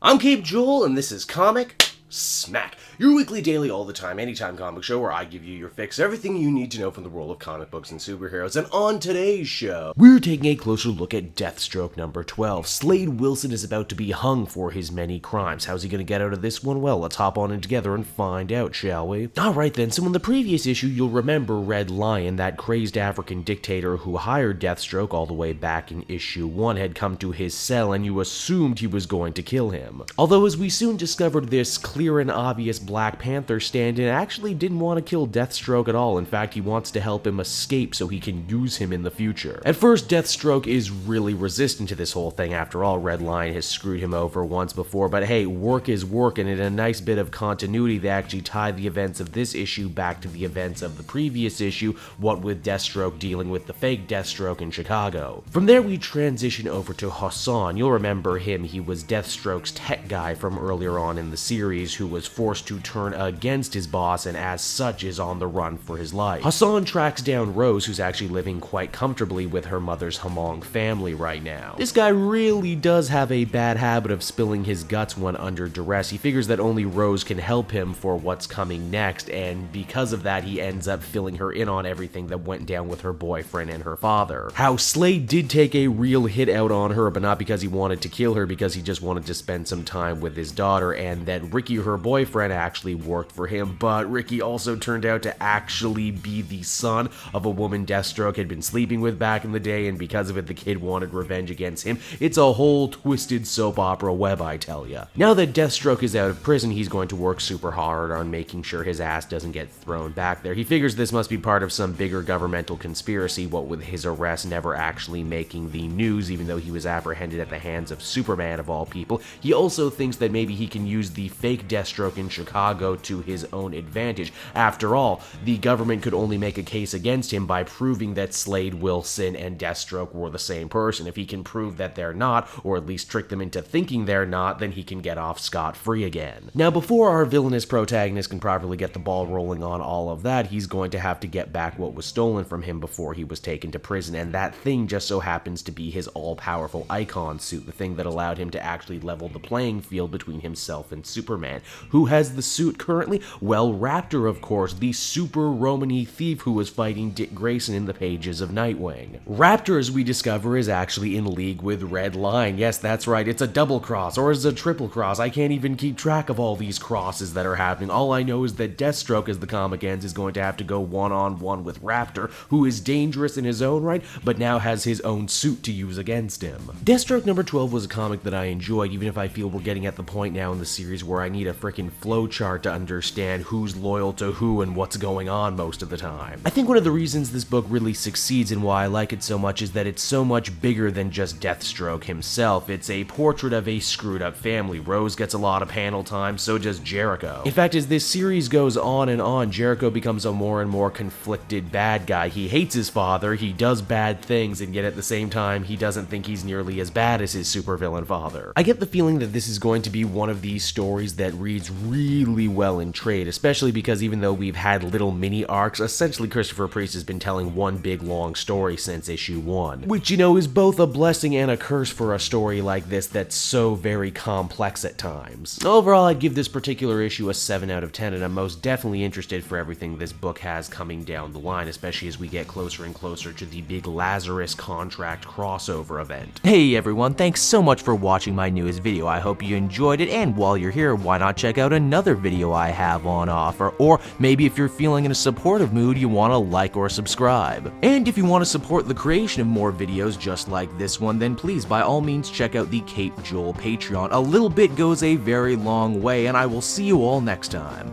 I'm Cape Joel, and this is Comic Smack, your weekly, daily, all the time, anytime comic show where I give you your fix, everything you need to know from the world of comic books and superheroes. And on today's show, we're taking a closer look at Deathstroke number 12. Slade Wilson is about to be hung for his many crimes. How's he gonna get out of this one? Well, let's hop on in together and find out, shall we? Alright then, so in the previous issue, you'll remember Red Lion, that crazed African dictator who hired Deathstroke all the way back in issue 1, had come to his cell and you assumed he was going to kill him. Although as we soon discovered, this clear and obvious Black Panther stand-in actually didn't want to kill Deathstroke at all. In fact, he wants to help him escape so he can use him in the future. At first, Deathstroke is really resistant to this whole thing. After all, Red Lion has screwed him over once before, but hey, work is work, and in a nice bit of continuity, they actually tie the events of this issue back to the events of the previous issue, what with Deathstroke dealing with the fake Deathstroke in Chicago. From there, we transition over to Hassan. You'll remember him. He was Deathstroke's tech guy from earlier on in the series, who was forced to turn against his boss and as such is on the run for his life. Hassan tracks down Rose, who's actually living quite comfortably with her mother's Hmong family right now. This guy really does have a bad habit of spilling his guts when under duress. He figures that only Rose can help him for what's coming next, and because of that he ends up filling her in on everything that went down with her boyfriend and her father. How Slade did take a real hit out on her, but not because he wanted to kill her, because he just wanted to spend some time with his daughter, and that Ricky, her boyfriend, actually worked for him, but Ricky also turned out to actually be the son of a woman Deathstroke had been sleeping with back in the day, and because of it the kid wanted revenge against him. It's a whole twisted soap opera web, I tell ya. Now that Deathstroke is out of prison, he's going to work super hard on making sure his ass doesn't get thrown back there. He figures this must be part of some bigger governmental conspiracy, what with his arrest never actually making the news, even though he was apprehended at the hands of Superman of all people. He also thinks that maybe he can use the fake Deathstroke in Chicago to his own advantage. After all, the government could only make a case against him by proving that Slade Wilson and Deathstroke were the same person. If he can prove that they're not, or at least trick them into thinking they're not, then he can get off scot-free again. Now, before our villainous protagonist can properly get the ball rolling on all of that, he's going to have to get back what was stolen from him before he was taken to prison, and that thing just so happens to be his all-powerful icon suit, the thing that allowed him to actually level the playing field between himself and Superman. Who has the suit currently? Well, Raptor, of course, the super Romany thief who was fighting Dick Grayson in the pages of Nightwing. Raptor, as we discover, is actually in league with Red Lion. Yes, that's right, it's a double cross, or is it a triple cross? I can't even keep track of all these crosses that are happening. All I know is that Deathstroke, as the comic ends, is going to have to go one-on-one with Raptor, who is dangerous in his own right, but now has his own suit to use against him. Deathstroke number 12 was a comic that I enjoyed, even if I feel we're getting at the point now in the series where I need a frickin' flowchart to understand who's loyal to who and what's going on most of the time. I think one of the reasons this book really succeeds and why I like it so much is that it's so much bigger than just Deathstroke himself. It's a portrait of a screwed up family. Rose gets a lot of panel time, so does Jericho. In fact, as this series goes on and on, Jericho becomes a more and more conflicted bad guy. He hates his father, he does bad things, and yet at the same time, he doesn't think he's nearly as bad as his supervillain father. I get the feeling that this is going to be one of these stories that reads really well in trade, especially because even though we've had little mini arcs, essentially Christopher Priest has been telling one big long story since issue 1. Which, you know, is both a blessing and a curse for a story like this that's so very complex at times. Overall, I'd give this particular issue a 7 out of 10, and I'm most definitely interested for everything this book has coming down the line, especially as we get closer and closer to the big Lazarus contract crossover event. Hey everyone, thanks so much for watching my newest video. I hope you enjoyed it, and while you're here, why not check out another video I have on offer, or maybe if you're feeling in a supportive mood, you want to like or subscribe. And if you want to support the creation of more videos just like this one, then please by all means check out the Cape Joel Patreon. A little bit goes a very long way, and I will see you all next time.